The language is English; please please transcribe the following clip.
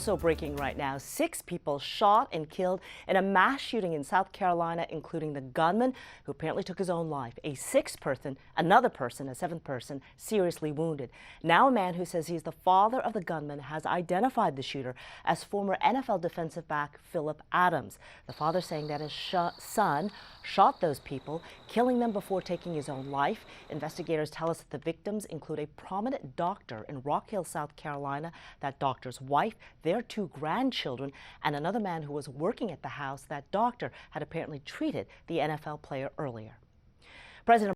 Also breaking right now, 6 people shot and killed in a mass shooting in South Carolina, including the gunman who apparently took his own life. A 6th person, another person, a 7th person, seriously wounded. Now a man who says he's the father of the gunman has identified the shooter as former NFL defensive back Phillip Adams. The father saying that his son shot those people, killing them before taking his own life. Investigators tell us that the victims include a prominent doctor in Rock Hill, South Carolina, that doctor's wife, their 2 grandchildren, and another man who was working at the house that doctor had apparently treated the NFL player earlier. President